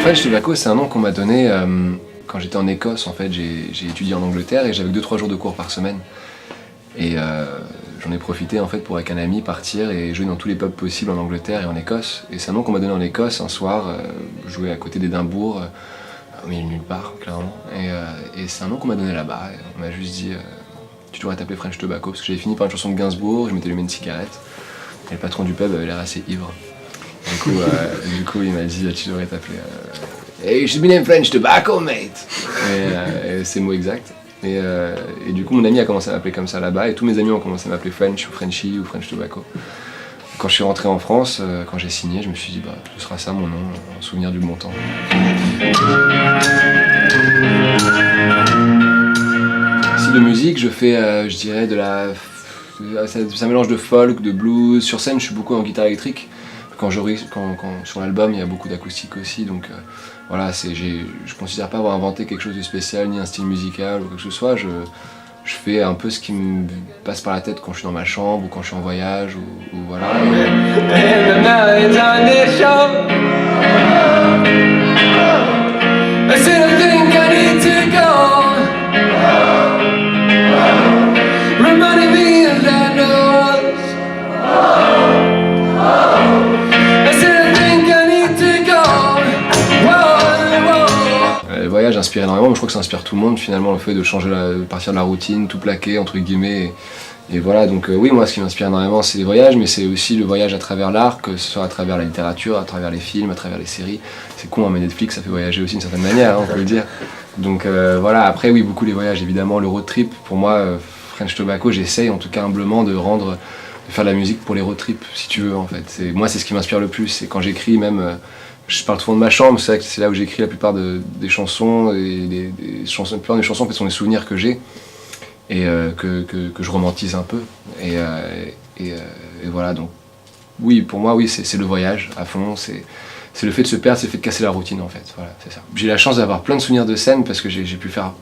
French Tobacco, c'est un nom qu'on m'a donné quand j'étais en Écosse. En fait, j'ai étudié en Angleterre et j'avais 2-3 jours de cours par semaine. Et j'en ai profité en fait pour avec un ami partir et jouer dans tous les pubs possibles en Angleterre et en Écosse. Et c'est un nom qu'on m'a donné en Écosse un soir, jouer à côté d'Édimbourg, au milieu de nulle part, clairement. Et c'est un nom qu'on m'a donné là-bas. Et on m'a juste dit tu devrais t'appeler French Tobacco parce que j'avais fini par une chanson de Gainsbourg, je m'étais allumé une cigarette. Et le patron du pub avait l'air assez ivre. Du coup il m'a dit tu devrais t'appeler Hey, you should be named French Tobacco, mate. Et c'est le mot exact. Et du coup mon ami a commencé à m'appeler comme ça là-bas et tous mes amis ont commencé à m'appeler French ou Frenchy ou French Tobacco. Quand je suis rentré en France, quand j'ai signé, je me suis dit ce sera ça mon nom, en souvenir du bon temps. Si de musique, je fais je dirais ça mélange de folk, de blues. Sur scène je suis beaucoup en guitare électrique. Quand sur l'album il y a beaucoup d'acoustique aussi, donc voilà, je considère pas avoir inventé quelque chose de spécial, ni un style musical ou quoi que ce soit. Je fais un peu ce qui me passe par la tête quand je suis dans ma chambre ou quand je suis en voyage ou voilà. Le voyage inspire énormément, mais je crois que ça inspire tout le monde finalement, le fait de changer, de partir de la routine, tout plaquer entre guillemets. Et voilà, donc oui, moi ce qui m'inspire énormément c'est les voyages, mais c'est aussi le voyage à travers l'art, que ce soit à travers la littérature, à travers les films, à travers les séries. C'est con, hein, mais Netflix ça fait voyager aussi d'une certaine manière, hein, on peut le dire. Donc voilà, après oui, beaucoup les voyages évidemment, le road trip, pour moi, French Tobacco, j'essaye en tout cas humblement de faire de la musique pour les road trips, si tu veux en fait. Moi c'est ce qui m'inspire le plus, et quand j'écris même... Je parle souvent de ma chambre, c'est là où j'écris la plupart des chansons, et la plupart des chansons en fait, sont des souvenirs que j'ai et que je romantise un peu. Et voilà, donc oui, pour moi, oui, c'est le voyage à fond, c'est le fait de se perdre, c'est le fait de casser la routine en fait. Voilà, c'est ça. J'ai la chance d'avoir plein de souvenirs de scène parce que j'ai pu faire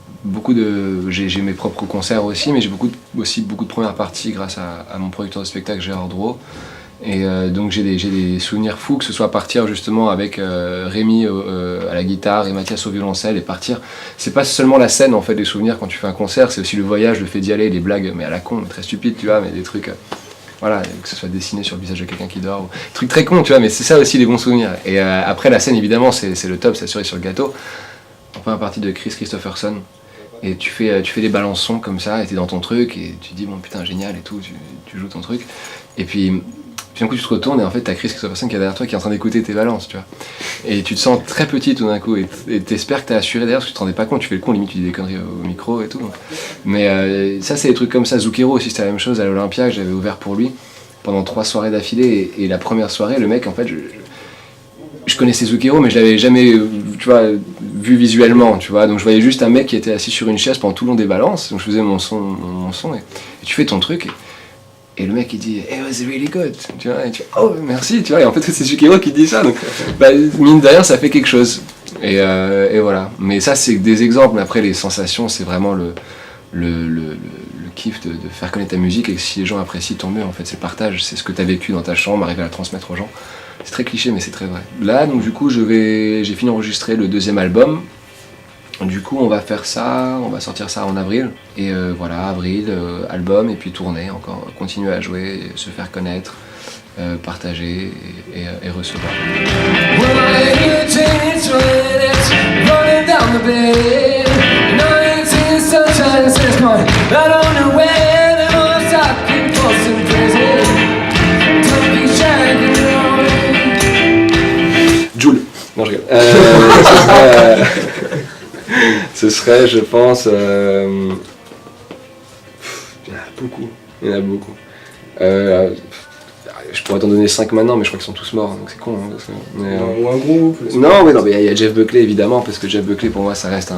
j'ai mes propres concerts aussi, mais j'ai aussi beaucoup de premières parties grâce à mon producteur de spectacle Gérard Drouot. Et donc j'ai des souvenirs fous, que ce soit partir justement avec Rémi à la guitare et Mathias au violoncelle et partir. C'est pas seulement la scène en fait, les souvenirs quand tu fais un concert, c'est aussi le voyage, le fait d'y aller, les blagues, mais à la con, très stupides tu vois, mais des trucs, voilà, que ce soit dessiné sur le visage de quelqu'un qui dort, des trucs très cons tu vois, mais c'est ça aussi les bons souvenirs. Et après la scène évidemment c'est le top, c'est la cerise sur le gâteau. En première partie de Chris Christopherson. Et tu fais des balançons comme ça, et t'es dans ton truc, et tu te dis bon putain génial et tout, tu joues ton truc. Et puis d'un coup tu te retournes et en fait t'as Chris Christopherson qui est derrière toi qui est en train d'écouter tes balances, tu vois. Et tu te sens très petit tout d'un coup et t'espères que t'as assuré derrière parce que tu te rendais pas compte, tu fais le con, limite tu dis des conneries au micro et tout. Donc. Mais ça c'est des trucs comme ça. Zucchero aussi c'était la même chose à l'Olympia, j'avais ouvert pour lui pendant 3 soirées d'affilée et la première soirée le mec en fait je connaissais Zucchero mais je l'avais jamais tu vois, vu visuellement, tu vois. Donc je voyais juste un mec qui était assis sur une chaise pendant tout le long des balances, donc je faisais mon son et tu fais ton truc et le mec il dit it was really good, tu vois, et tu fais oh merci, tu vois, et en fait c'est Zucchero qui dit ça, donc mine de rien ça fait quelque chose et voilà. Mais ça c'est des exemples, mais après les sensations c'est vraiment le kiff de faire connaître ta musique, et si les gens apprécient tant mieux en fait, c'est le partage, c'est ce que tu as vécu dans ta chambre, arriver à la transmettre aux gens. C'est très cliché mais c'est très vrai. Là donc du coup j'ai fini d'enregistrer le 2e album. Du coup on va faire ça, on va sortir ça en avril. Et voilà, avril, album et puis tourner encore, continuer à jouer, se faire connaître, partager et recevoir. Joule. Non, je rigole. Ce serait, je pense... il y en a beaucoup. Je pourrais t'en donner 5 maintenant, mais je crois qu'ils sont tous morts, donc c'est con. Hein, ou un groupe. Non, mais il y a Jeff Buckley évidemment, parce que Jeff Buckley pour moi ça reste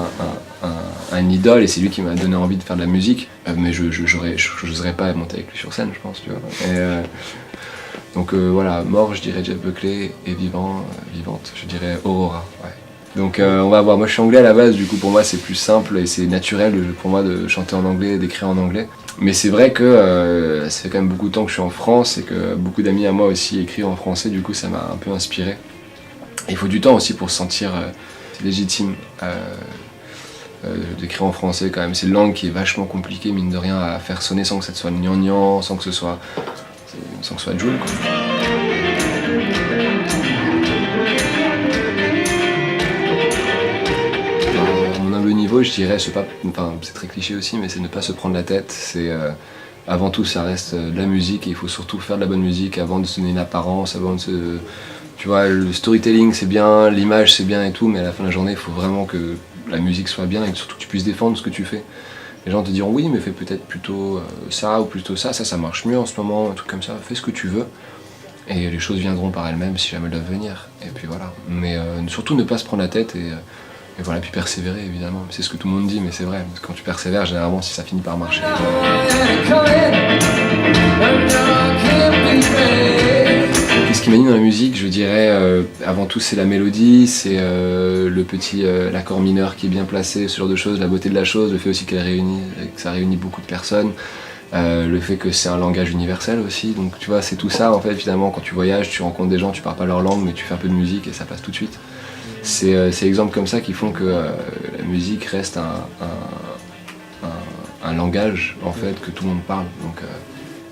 un idole et c'est lui qui m'a donné envie de faire de la musique. Mais je n'oserais pas monter avec lui sur scène, je pense, tu vois. Donc voilà, mort je dirais Jeff Buckley et vivante je dirais Aurora. Ouais. Donc on va voir, moi je suis anglais à la base, du coup pour moi c'est plus simple et c'est naturel pour moi de chanter en anglais et d'écrire en anglais. Mais c'est vrai que ça fait quand même beaucoup de temps que je suis en France et que beaucoup d'amis à moi aussi écrivent en français, du coup ça m'a un peu inspiré. il faut du temps aussi pour se sentir légitime d'écrire en français quand même. C'est une langue qui est vachement compliquée, mine de rien, à faire sonner sans que ça soit gnangnan, sans que ce soit Jul, quoi. À mon humble niveau, je dirais, c'est très cliché aussi, mais c'est ne pas se prendre la tête. C'est avant tout, ça reste de la musique et il faut surtout faire de la bonne musique avant de se donner une apparence, avant de se... Tu vois, le storytelling c'est bien, l'image c'est bien et tout, mais à la fin de la journée, il faut vraiment que la musique soit bien et que surtout que tu puisses défendre ce que tu fais. Les gens te diront oui, mais fais peut-être plutôt ça ou plutôt ça marche mieux en ce moment, un truc comme ça, fais ce que tu veux. Et les choses viendront par elles-mêmes si jamais elles doivent venir. Et puis voilà. Mais surtout ne pas se prendre la tête et voilà, puis persévérer évidemment. C'est ce que tout le monde dit, mais c'est vrai. Parce que quand tu persévères, généralement, si ça finit par marcher. Qu'est-ce qui m'anime dans la musique, je dirais, avant tout c'est la mélodie, c'est l'accord mineur qui est bien placé, ce genre de choses, la beauté de la chose, le fait aussi que ça réunit beaucoup de personnes, le fait que c'est un langage universel aussi, donc tu vois, c'est tout ça en fait, finalement, quand tu voyages, tu rencontres des gens, tu parles pas leur langue, mais tu fais un peu de musique et ça passe tout de suite. C'est exemples comme ça qui font que la musique reste un langage en fait que tout le monde parle, donc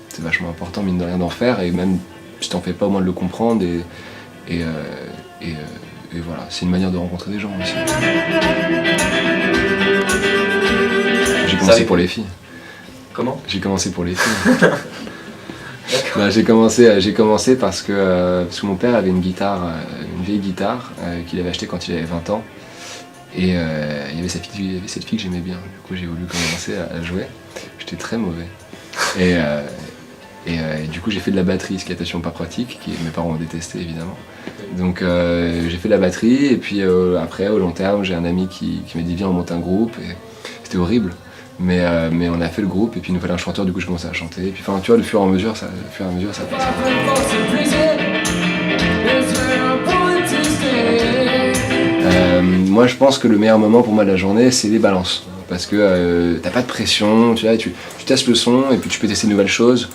c'est vachement important mine de rien d'en faire, et même si t'en fais pas au moins de le comprendre, et voilà, c'est une manière de rencontrer des gens aussi. J'ai commencé pour les filles. Comment ? J'ai commencé pour les filles. Bah, j'ai commencé parce que mon père avait une vieille guitare qu'il avait achetée quand il avait 20 ans. Et il y avait cette fille que j'aimais bien. Du coup, j'ai voulu commencer à jouer. J'étais très mauvais. Et du coup, j'ai fait de la batterie, ce qui est absolument pas pratique, mes parents ont détesté évidemment. Donc j'ai fait de la batterie, et puis après, au long terme, j'ai un ami qui m'a dit viens, on monte un groupe, et c'était horrible. Mais on a fait le groupe, et puis il nous fallait un chanteur, du coup je commençais à chanter. Et puis enfin, tu vois, au fur et à mesure, ça passe. Moi, je pense que le meilleur moment pour moi de la journée, c'est les balances. Parce que t'as pas de pression, tu vois, tu testes le son, et puis tu peux tester de nouvelles choses.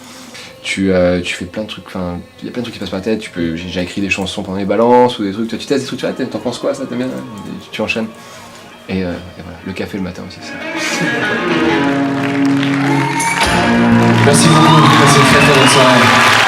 Tu fais plein de trucs, enfin, il y a plein de trucs qui passent par la tête. J'ai écrit des chansons pendant les balances, ou des trucs, tu testes des trucs, tu vois, t'en penses quoi, ça, t'aimes bien, tu enchaînes. Et voilà, le café le matin aussi, ça. Merci beaucoup, passez une très très bonne soirée.